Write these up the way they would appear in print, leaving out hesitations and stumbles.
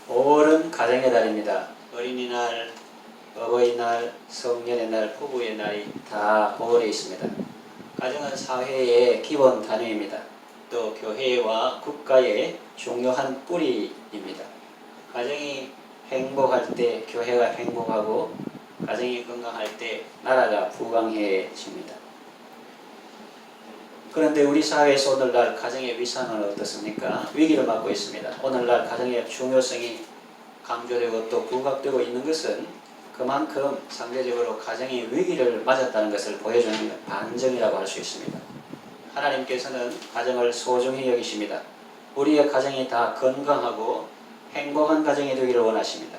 5월은 가정의 달입니다. 어린이날, 어버이날, 성년의 날, 부부의 날이 다 5월에 있습니다. 가정은 사회의 기본 단위입니다. 또 교회와 국가의 중요한 뿌리입니다. 가정이 행복할 때 교회가 행복하고, 가정이 건강할 때 나라가 부강해집니다. 그런데 우리 사회에서 오늘날 가정의 위상은 어떻습니까? 위기를 맞고 있습니다. 오늘날 가정의 중요성이 강조되고 또 부각되고 있는 것은 그만큼 상대적으로 가정이 위기를 맞았다는 것을 보여주는 반증이라고 할 수 있습니다. 하나님께서는 가정을 소중히 여기십니다. 우리의 가정이 다 건강하고 행복한 가정이 되기를 원하십니다.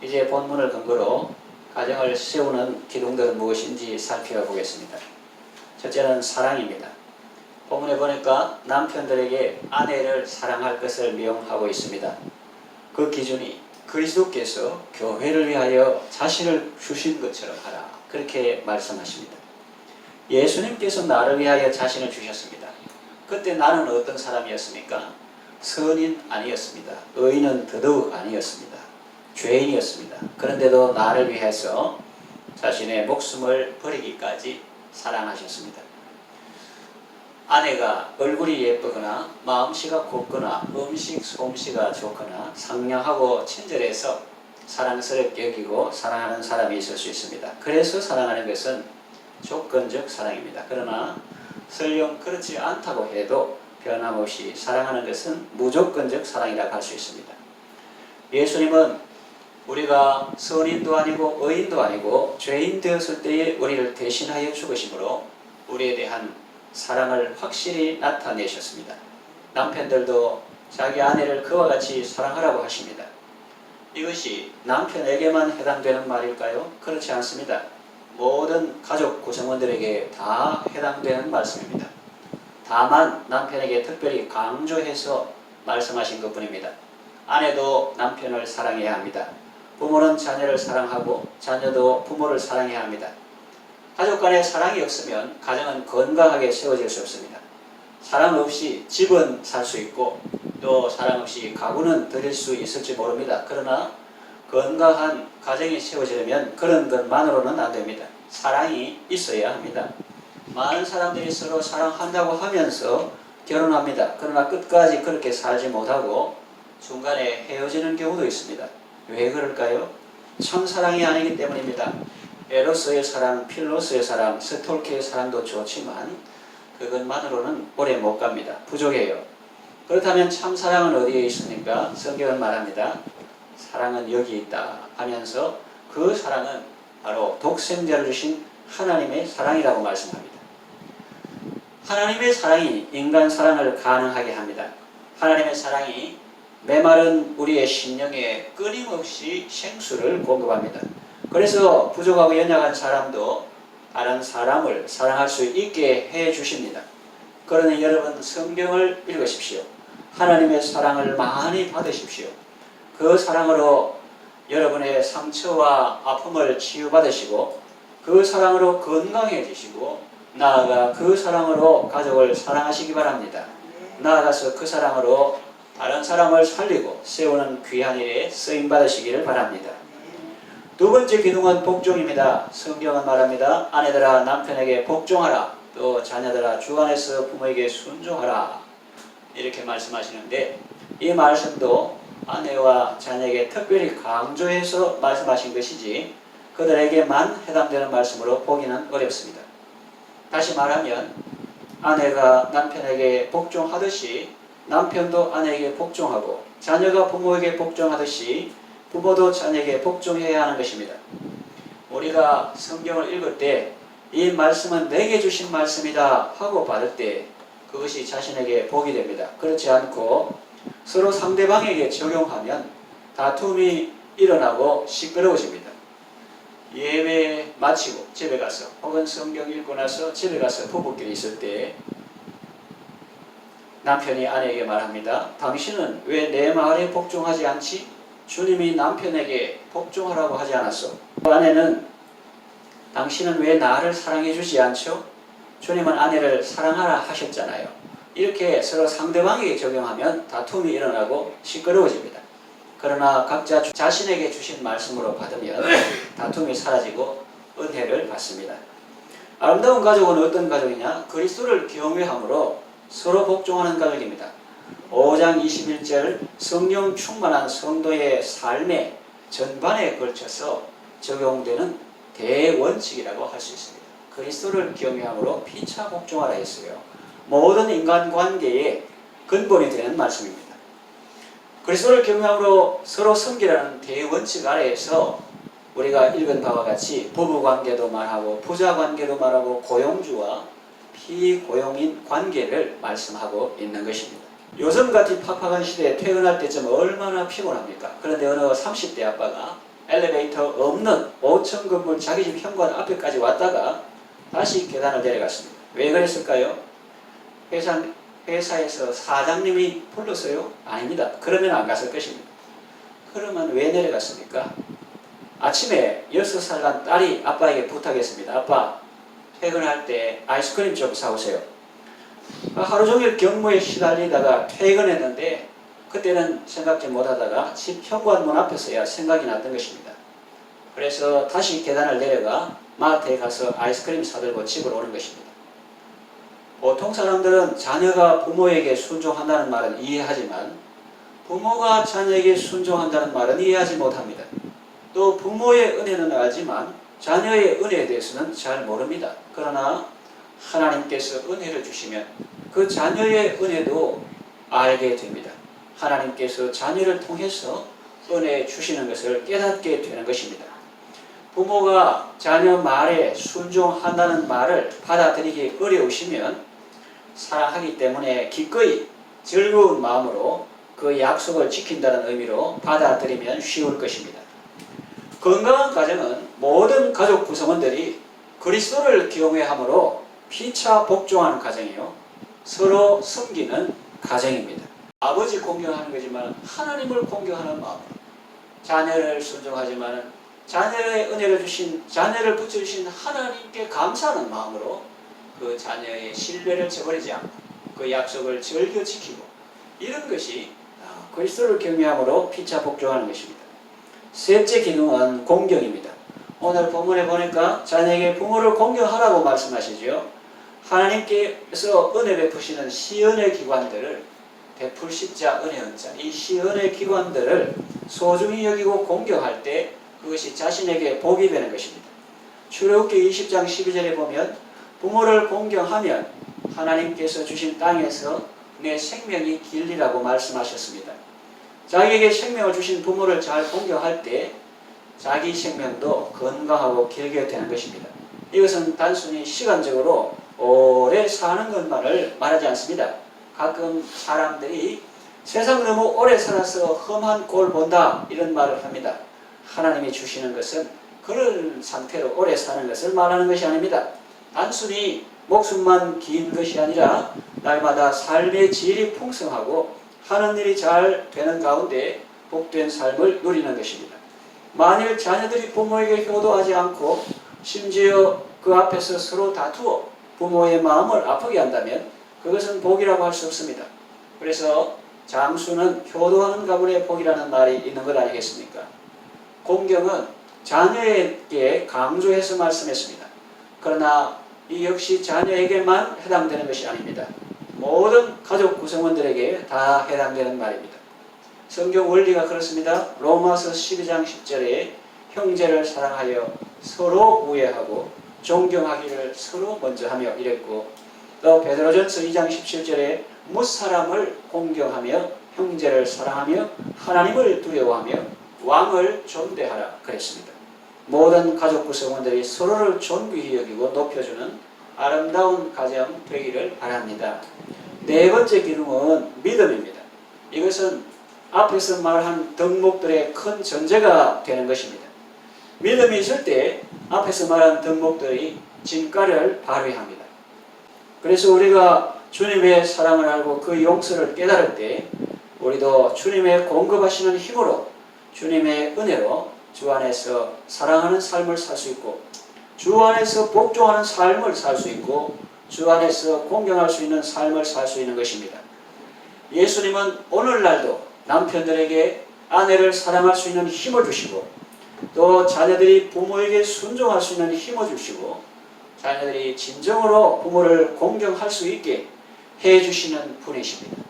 이제 본문을 근거로 가정을 세우는 기둥들은 무엇인지 살펴보겠습니다. 첫째는 사랑입니다. 본문에 보니까 남편들에게 아내를 사랑할 것을 명하고 있습니다. 그 기준이 그리스도께서 교회를 위하여 자신을 주신 것처럼 하라, 그렇게 말씀하십니다. 예수님께서 나를 위하여 자신을 주셨습니다. 그때 나는 어떤 사람이었습니까? 선인 아니었습니다. 의인은 더더욱 아니었습니다. 죄인이었습니다. 그런데도 나를 위해서 자신의 목숨을 버리기까지 사랑하셨습니다. 아내가 얼굴이 예쁘거나 마음씨가 곱거나 음식 솜씨가 좋거나 상냥하고 친절해서 사랑스럽게 여기고 사랑하는 사람이 있을 수 있습니다. 그래서 사랑하는 것은 조건적 사랑입니다. 그러나 설령 그렇지 않다고 해도 변함없이 사랑하는 것은 무조건적 사랑이라고 할 수 있습니다. 예수님은 우리가 선인도 아니고 의인도 아니고 죄인 되었을 때에 우리를 대신하여 죽으심으로 우리에 대한 사랑을 확실히 나타내셨습니다. 남편들도 자기 아내를 그와 같이 사랑하라고 하십니다. 이것이 남편에게만 해당되는 말일까요? 그렇지 않습니다. 모든 가족 구성원들에게 다 해당되는 말씀입니다. 다만 남편에게 특별히 강조해서 말씀하신 것뿐입니다. 아내도 남편을 사랑해야 합니다. 부모는 자녀를 사랑하고 자녀도 부모를 사랑해야 합니다. 가족 간의 사랑이 없으면 가정은 건강하게 세워질 수 없습니다. 사랑 없이 집은 살 수 있고 또 사랑 없이 가구는 드릴 수 있을지 모릅니다. 그러나 건강한 가정이 세워지려면 그런 것만으로는 안 됩니다. 사랑이 있어야 합니다. 많은 사람들이 서로 사랑한다고 하면서 결혼합니다. 그러나 끝까지 그렇게 살지 못하고 중간에 헤어지는 경우도 있습니다. 왜 그럴까요? 참사랑이 아니기 때문입니다. 에로스의 사랑, 필로스의 사랑, 스톨키의 사랑도 좋지만 그것만으로는 오래 못 갑니다. 부족해요. 그렇다면 참사랑은 어디에 있습니까? 성경은 말합니다. 사랑은 여기 있다 하면서 그 사랑은 바로 독생자를 주신 하나님의 사랑이라고 말씀합니다. 하나님의 사랑이 인간 사랑을 가능하게 합니다. 하나님의 사랑이 메마른 우리의 심령에 끊임없이 생수를 공급합니다. 그래서 부족하고 연약한 사람도 다른 사람을 사랑할 수 있게 해 주십니다. 그러니 여러분 성경을 읽으십시오. 하나님의 사랑을 많이 받으십시오. 그 사랑으로 여러분의 상처와 아픔을 치유받으시고 그 사랑으로 건강해지시고 나아가 그 사랑으로 가족을 사랑하시기 바랍니다. 나아가서 그 사랑으로 다른 사람을 살리고 세우는 귀한 일에 쓰임받으시기를 바랍니다. 두 번째 기둥은 복종입니다. 성경은 말합니다. 아내들아 남편에게 복종하라. 또 자녀들아 주 안에서 부모에게 순종하라. 이렇게 말씀하시는데 이 말씀도 아내와 자녀에게 특별히 강조해서 말씀하신 것이지 그들에게만 해당되는 말씀으로 보기는 어렵습니다. 다시 말하면 아내가 남편에게 복종하듯이 남편도 아내에게 복종하고 자녀가 부모에게 복종하듯이 부모도 자녀에게 복종해야 하는 것입니다. 우리가 성경을 읽을 때 이 말씀은 내게 주신 말씀이다 하고 받을 때 그것이 자신에게 복이 됩니다. 그렇지 않고 서로 상대방에게 적용하면 다툼이 일어나고 시끄러워집니다. 예배 마치고 집에 가서 혹은 성경 읽고 나서 집에 가서 부부끼리 있을 때 남편이 아내에게 말합니다. 당신은 왜 내 말에 복종하지 않지? 주님이 남편에게 복종하라고 하지 않았어? 아내는 당신은 왜 나를 사랑해 주지 않죠? 주님은 아내를 사랑하라 하셨잖아요. 이렇게 서로 상대방에게 적용하면 다툼이 일어나고 시끄러워집니다. 그러나 각자 자신에게 주신 말씀으로 받으면 다툼이 사라지고 은혜를 받습니다. 아름다운 가족은 어떤 가족이냐? 그리스도를 경외함으로 서로 복종하는 가족입니다. 5장 21절 성령 충만한 성도의 삶의 전반에 걸쳐서 적용되는 대원칙이라고 할 수 있습니다. 그리스도를 경외함으로 피차 복종하라 했어요. 모든 인간관계의 근본이 되는 말씀입니다. 그리스도를 경외함으로 서로 섬기라는 대원칙 아래에서 우리가 읽은 바와 같이 부부관계도 말하고 부자관계도 말하고 고용주와 피고용인 관계를 말씀하고 있는 것입니다. 요즘같이 팍팍한 시대에 퇴근할 때쯤 얼마나 피곤합니까? 그런데 어느 30대 아빠가 엘리베이터 없는 5층 건물 자기 집 현관 앞에까지 왔다가 다시 계단을 내려갔습니다. 왜 그랬을까요? 회사에서 사장님이 불렀어요? 아닙니다. 그러면 안 갔을 것입니다. 그러면 왜 내려갔습니까? 아침에 6살 난 딸이 아빠에게 부탁했습니다. 아빠, 퇴근할 때 아이스크림 좀 사오세요. 하루 종일 경무에 시달리다가 퇴근했는데 그때는 생각지 못하다가 집 현관문 앞에서야 생각이 났던 것입니다. 그래서 다시 계단을 내려가 마트에 가서 아이스크림 사들고 집으로 오는 것입니다. 보통 사람들은 자녀가 부모에게 순종한다는 말은 이해하지만 부모가 자녀에게 순종한다는 말은 이해하지 못합니다. 또 부모의 은혜는 알지만 자녀의 은혜에 대해서는 잘 모릅니다. 그러나 하나님께서 은혜를 주시면 그 자녀의 은혜도 알게 됩니다. 하나님께서 자녀를 통해서 은혜 주시는 것을 깨닫게 되는 것입니다. 부모가 자녀 말에 순종한다는 말을 받아들이기 어려우시면 사랑하기 때문에 기꺼이 즐거운 마음으로 그 약속을 지킨다는 의미로 받아들이면 쉬울 것입니다. 건강한 가정은 모든 가족 구성원들이 그리스도를 경외함으로 피차 복종하는 가정이요, 서로 섬기는 가정입니다. 아버지 공경하는 거지만 하나님을 공경하는 마음으로, 자녀를 순종하지만 자녀의 은혜를 주신, 자녀를 붙여주신 하나님께 감사하는 마음으로 그 자녀의 신뢰를 저버리지 않고 그 약속을 즐겨 지키고, 이런 것이 그리스도를 경외함으로 피차 복종하는 것입니다. 셋째 기능은 공경입니다. 오늘 본문에 보니까 자녀에게 부모를 공경하라고 말씀하시죠. 하나님께서 은혜 베푸시는 시은의 기관들을, 베풀십자 은혜언자, 이 시은의 기관들을 소중히 여기고 공경할 때 그것이 자신에게 복이 되는 것입니다. 출애굽기 20장 12절에 보면 부모를 공경하면 하나님께서 주신 땅에서 내 생명이 길리라고 말씀하셨습니다. 자기에게 생명을 주신 부모를 잘 공경할 때 자기 생명도 건강하고 길게 되는 것입니다. 이것은 단순히 시간적으로 오래 사는 것만을 말하지 않습니다. 가끔 사람들이 세상 너무 오래 살아서 험한 꼴 본다 이런 말을 합니다. 하나님이 주시는 것은 그런 상태로 오래 사는 것을 말하는 것이 아닙니다. 단순히 목숨만 긴 것이 아니라 날마다 삶의 질이 풍성하고 하는 일이 잘 되는 가운데 복된 삶을 누리는 것입니다. 만일 자녀들이 부모에게 효도하지 않고 심지어 그 앞에서 서로 다투어 부모의 마음을 아프게 한다면 그것은 복이라고 할 수 없습니다. 그래서 장수는 효도하는 가문의 복이라는 말이 있는 것 아니겠습니까? 공경은 자녀에게 강조해서 말씀했습니다. 그러나 이 역시 자녀에게만 해당되는 것이 아닙니다. 모든 가족 구성원들에게 다 해당되는 말입니다. 성경 원리가 그렇습니다. 로마서 12장 10절에 형제를 사랑하여 서로 우애하고 존경하기를 서로 먼저 하며 이랬고, 또 베드로전서 2장 17절에 무사람을 공경하며 형제를 사랑하며 하나님을 두려워하며 왕을 존대하라 그랬습니다. 모든 가족 구성원들이 서로를 존귀히 여기고 높여주는 아름다운 가정 되기를 바랍니다. 네 번째 기능은 믿음입니다. 이것은 앞에서 말한 덕목들의 큰 전제가 되는 것입니다. 믿음이 있을 때 앞에서 말한 덕목들이 진가를 발휘합니다. 그래서 우리가 주님의 사랑을 알고 그 용서를 깨달을 때 우리도 주님의 공급하시는 힘으로, 주님의 은혜로 주 안에서 사랑하는 삶을 살 수 있고, 주 안에서 복종하는 삶을 살 수 있고, 주 안에서 공경할 수 있는 삶을 살 수 있는 것입니다. 예수님은 오늘날도 남편들에게 아내를 사랑할 수 있는 힘을 주시고 또 자녀들이 부모에게 순종할 수 있는 힘을 주시고 자녀들이 진정으로 부모를 공경할 수 있게 해주시는 분이십니다.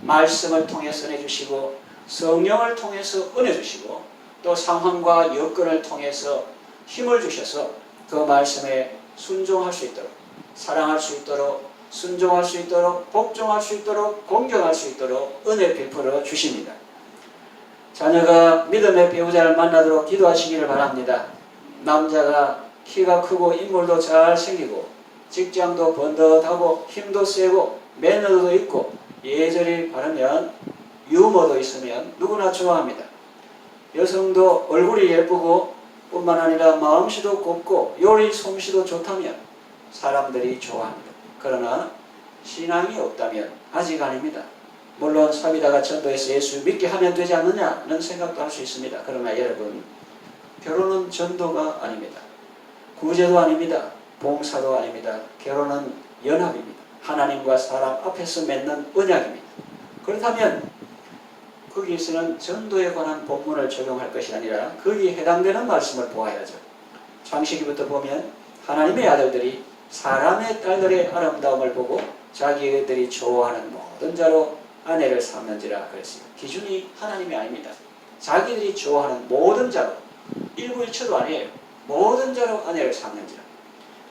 말씀을 통해서 은혜 주시고 성령을 통해서 은혜 주시고 또 상황과 여건을 통해서 힘을 주셔서 그 말씀에 순종할 수 있도록 사랑할 수 있도록 순종할 수 있도록 복종할 수 있도록 공경할 수 있도록 은혜 베풀어 주십니다. 자녀가 믿음의 배우자를 만나도록 기도하시기를 바랍니다. 남자가 키가 크고 인물도 잘 생기고 직장도 번듯하고 힘도 세고 매너도 있고 예절이 바르면 유머도 있으면 누구나 좋아합니다. 여성도 얼굴이 예쁘고 뿐만 아니라 마음씨도 곱고 요리 솜씨도 좋다면 사람들이 좋아합니다. 그러나 신앙이 없다면 아직 아닙니다. 물론 사비다가 전도해서 예수 믿게 하면 되지 않느냐는 생각도 할 수 있습니다. 그러나 여러분, 결혼은 전도가 아닙니다. 구제도 아닙니다. 봉사도 아닙니다. 결혼은 연합입니다. 하나님과 사람 앞에서 맺는 언약입니다. 그렇다면 거기에서는 전도에 관한 본문을 적용할 것이 아니라 거기에 해당되는 말씀을 보아야죠. 창세기부터 보면 하나님의 아들들이 사람의 딸들의 아름다움을 보고 자기들이 좋아하는 모든 자로 아내를 삼는지라 그랬어요. 기준이 하나님이 아닙니다. 자기들이 좋아하는 모든 자로, 일부 일처도 아니에요. 모든 자로 아내를 삼는지라.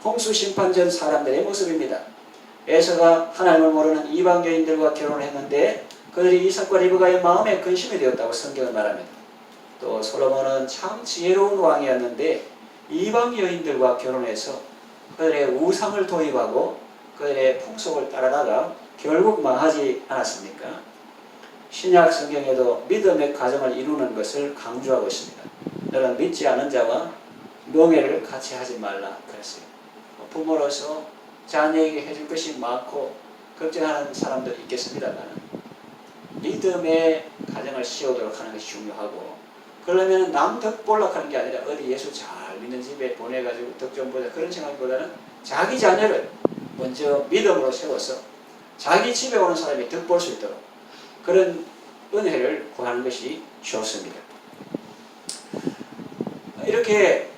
홍수 심판 전 사람들의 모습입니다. 에서가 하나님을 모르는 이방 여인들과 결혼을 했는데 그들이 이삭과 리브가의 마음에 근심이 되었다고 성경은 말합니다. 또 솔로몬은 참 지혜로운 왕이었는데 이방 여인들과 결혼해서 그들의 우상을 도입하고 그들의 풍속을 따라다가 결국 망하지 않았습니까? 신약 성경에도 믿음의 가정을 이루는 것을 강조하고 있습니다. 너는 믿지 않은 자와 명예를 같이 하지 말라 그랬어요. 부모로서 자녀에게 해줄 것이 많고 걱정하는 사람도 있겠습니다만 믿음의 가정을 세우도록 하는 것이 중요하고 그러면 남 덕 보려고 하는 게 아니라 어디 예수 잘 믿는 집에 보내가지고 덕 좀 보자 그런 생각보다는 자기 자녀를 먼저 믿음으로 세워서 자기 집에 오는 사람이 덕 볼 수 있도록 그런 은혜를 구하는 것이 좋습니다. 이렇게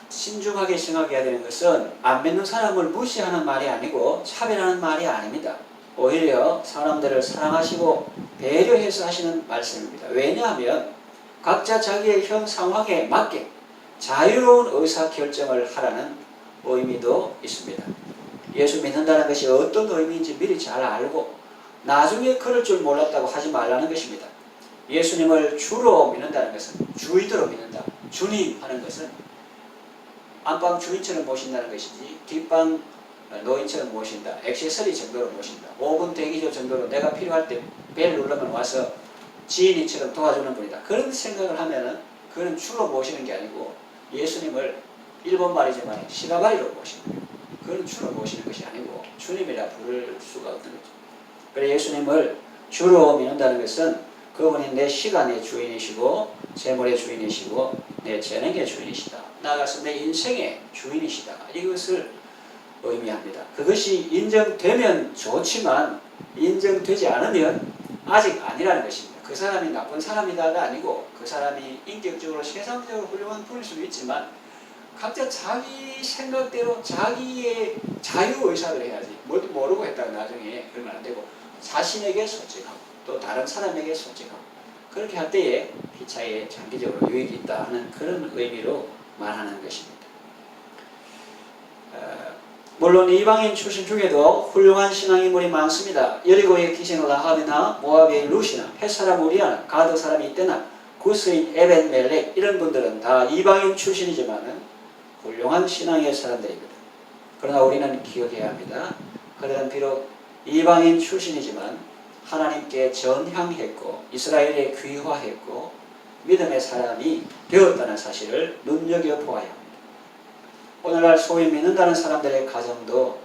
신중하게 생각해야 되는 것은 안 믿는 사람을 무시하는 말이 아니고 차별하는 말이 아닙니다. 오히려 사람들을 사랑하시고 배려해서 하시는 말씀입니다. 왜냐하면 각자 자기의 현 상황에 맞게 자유로운 의사결정을 하라는 의미도 있습니다. 예수 믿는다는 것이 어떤 의미인지 미리 잘 알고 나중에 그럴 줄 몰랐다고 하지 말라는 것입니다. 예수님을 주로 믿는다는 것은 주의도로 믿는다. 주님 하는 것은 안방 주인처럼 모신다는 것이지 뒷방 노인처럼 모신다. 액세서리 정도로 모신다. 5분 대기조 정도로 내가 필요할 때 벨 누르면 와서 지인이처럼 도와주는 분이다. 그런 생각을 하면은 그는 주로 모시는 게 아니고 예수님을 일본 말이지만 시가바리로 모시는 거예요. 그건 주로 모시는 것이 아니고 주님이라 부를 수가 없는 거죠. 그래서 예수님을 주로 믿는다는 것은 그분이 내 시간의 주인이시고 재물의 주인이시고 내 재능의 주인이시다. 나아가서 내 인생의 주인이시다. 이것을 의미합니다. 그것이 인정되면 좋지만 인정되지 않으면 아직 아니라는 것입니다. 그 사람이 나쁜 사람이다가 아니고 그 사람이 인격적으로 세상적으로 훌륭한 분일 수도 있지만 각자 자기 생각대로 자기의 자유의사를 해야지 뭘 모르고 했다가 나중에 그러면 안 되고 자신에게 솔직하고 또 다른 사람에게 솔직하고 그렇게 할 때에 피차에 장기적으로 유익이 있다 하는 그런 의미로 말하는 것입니다. 물론 이방인 출신 중에도 훌륭한 신앙인물이 많습니다. 여리고의 기생 라합이나 모압의 루시나 햇사람 우리아나 가드 사람 이때나 구스인 에벤 멜렉 이런 분들은 다 이방인 출신이지만 훌륭한 신앙의 사람들입니다. 그러나 우리는 기억해야 합니다. 그들은 비록 이방인 출신이지만 하나님께 전향했고 이스라엘에 귀화했고 믿음의 사람이 되었다는 사실을 눈여겨보아야 합니다. 오늘날 소위 믿는다는 사람들의 가정도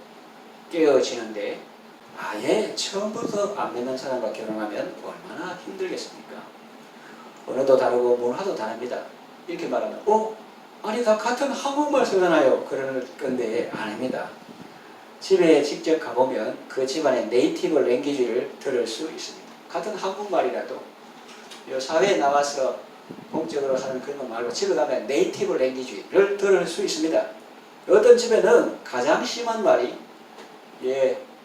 깨어지는데 아예 처음부터 안 믿는 사람과 결혼하면 얼마나 힘들겠습니까? 언어도 다르고 문화도 다릅니다. 이렇게 말하면 아니 다 같은 한국말 쓰잖아요. 그럴 건데 아닙니다. 집에 직접 가보면 그 집안의 네이티브 랭귀지를 들을 수 있습니다. 같은 한국말이라도 이 사회에 나와서 공적으로 하는 그런 거 말고 집에 가면 네이티브 랭귀지를 들을 수 있습니다. 어떤 집에는 가장 심한 말이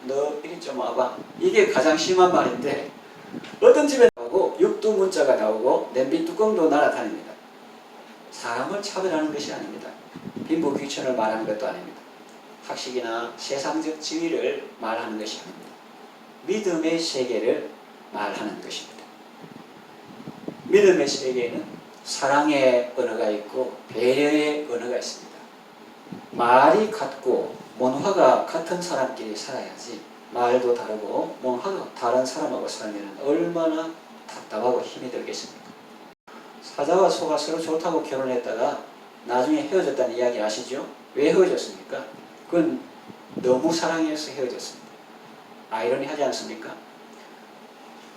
너 이리 좀 와봐. 이게 가장 심한 말인데 어떤 집에 나오고 육두 문자가 나오고 냄비 뚜껑도 날아다닙니다. 사람을 차별하는 것이 아닙니다. 빈부 귀천을 말하는 것도 아닙니다. 학식이나 세상적 지위를 말하는 것이 아닙니다. 믿음의 세계를 말하는 것입니다. 믿음의 세계에는 사랑의 언어가 있고 배려의 언어가 있습니다. 말이 같고 문화가 같은 사람끼리 살아야지 말도 다르고 문화도 다른 사람하고 살면 얼마나 답답하고 힘이 들겠습니까? 사자와 소가 서로 좋다고 결혼했다가 나중에 헤어졌다는 이야기 아시죠? 왜 헤어졌습니까? 그건 너무 사랑해서 헤어졌습니다. 아이러니하지 않습니까?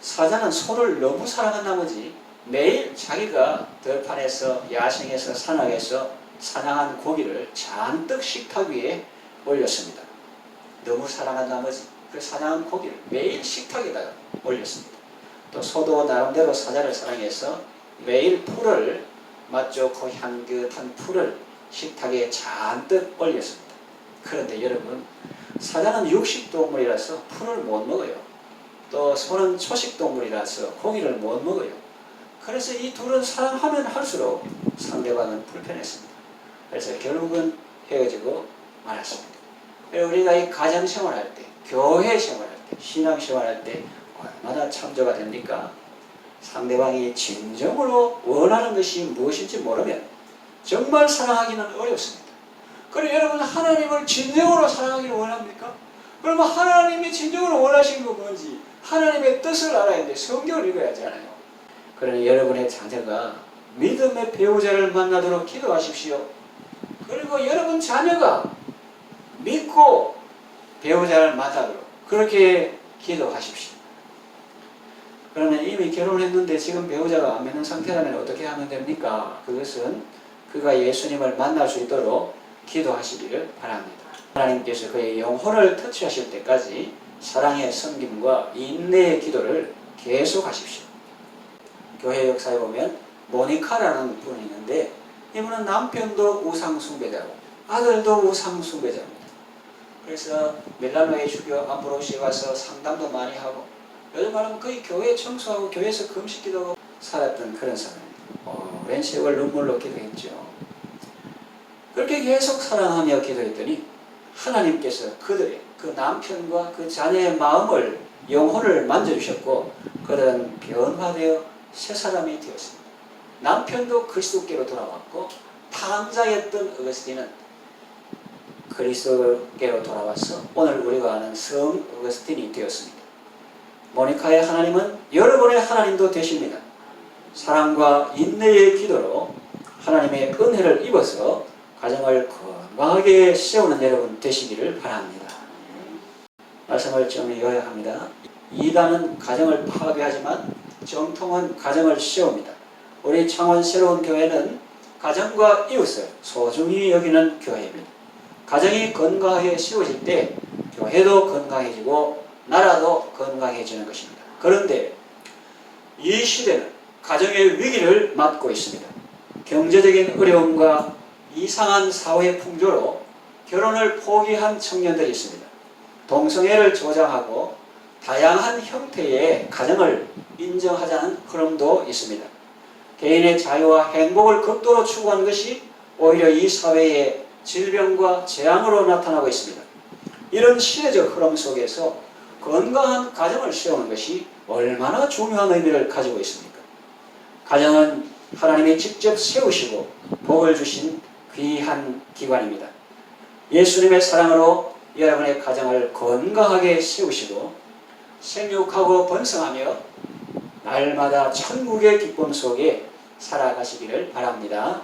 사자는 소를 너무 사랑한 나머지 매일 자기가 들판에서 야생에서 산악에서 사냥한 고기를 잔뜩 식탁 위에 올렸습니다. 너무 사랑한 나머지 그 사냥한 고기를 매일 식탁에다가 올렸습니다. 또 소도 나름대로 사자를 사랑해서 매일 풀을 맛 좋고 향긋한 풀을 식탁에 잔뜩 올렸습니다. 그런데 여러분, 사자는 육식동물이라서 풀을 못 먹어요. 또 소는 초식동물이라서 고기를 못 먹어요. 그래서 이 둘은 사랑하면 할수록 상대방은 불편했습니다. 그래서 결국은 헤어지고 말았습니다. 우리가 이 가정생활할 때, 교회 생활할 때, 신앙생활할 때 얼마나 참조가 됩니까? 상대방이 진정으로 원하는 것이 무엇인지 모르면 정말 사랑하기는 어렵습니다. 그럼 여러분, 하나님을 진정으로 사랑하기를 원합니까? 그러면 하나님이 진정으로 원하시는 건 뭔지 하나님의 뜻을 알아야 하는데 성경을 읽어야 하잖아요. 그러니 여러분의 자녀가 믿음의 배우자를 만나도록 기도하십시오. 그리고 여러분 자녀가 믿고 배우자를 만나도록 그렇게 기도하십시오. 그러면 이미 결혼했는데 지금 배우자가 안 맺는 상태라면 어떻게 하면 됩니까? 그것은 그가 예수님을 만날 수 있도록 기도하시기를 바랍니다. 하나님께서 그의 영혼을 터치하실 때까지 사랑의 섬김과 인내의 기도를 계속하십시오. 교회 역사에 보면 모니카라는 분이 있는데 이분은 남편도 우상숭배자고 아들도 우상숭배자입니다. 그래서 밀라노의 주교 암브로시에 가서 상담도 많이 하고 요즘 말하면 거의 교회 청소하고 교회에서 금식기도 하고 살았던 그런 사람입니다. 오랜 세월 눈물로 기도했죠. 그렇게 계속 사랑하며 기도했더니 하나님께서 그들의 그 남편과 그 자녀의 마음을 영혼을 만져주셨고 그들은 변화되어 새 사람이 되었습니다. 남편도 그리스도께로 돌아왔고 탕자였던 어거스틴은 그리스도께로 돌아와서 오늘 우리가 아는 성 어거스틴이 되었습니다. 모니카의 하나님은 여러분의 하나님도 되십니다. 사랑과 인내의 기도로 하나님의 은혜를 입어서 가정을 건강하게 세우는 여러분 되시기를 바랍니다. 말씀을 좀 요약합니다. 이단은 가정을 파괴하지만 정통은 가정을 세웁니다. 우리 창원 새로운 교회는 가정과 이웃을 소중히 여기는 교회입니다. 가정이 건강하게 세워질 때 교회도 건강해지고 나라도 건강해지는 것입니다. 그런데 이 시대는 가정의 위기를 맞고 있습니다. 경제적인 어려움과 이상한 사회 풍조로 결혼을 포기한 청년들이 있습니다. 동성애를 조장하고 다양한 형태의 가정을 인정하자는 흐름도 있습니다. 개인의 자유와 행복을 극도로 추구하는 것이 오히려 이 사회의 질병과 재앙으로 나타나고 있습니다. 이런 시대적 흐름 속에서 건강한 가정을 세우는 것이 얼마나 중요한 의미를 가지고 있습니까? 가정은 하나님이 직접 세우시고 복을 주신 귀한 기관입니다. 예수님의 사랑으로 여러분의 가정을 건강하게 세우시고 생육하고 번성하며 날마다 천국의 기쁨 속에 살아가시기를 바랍니다.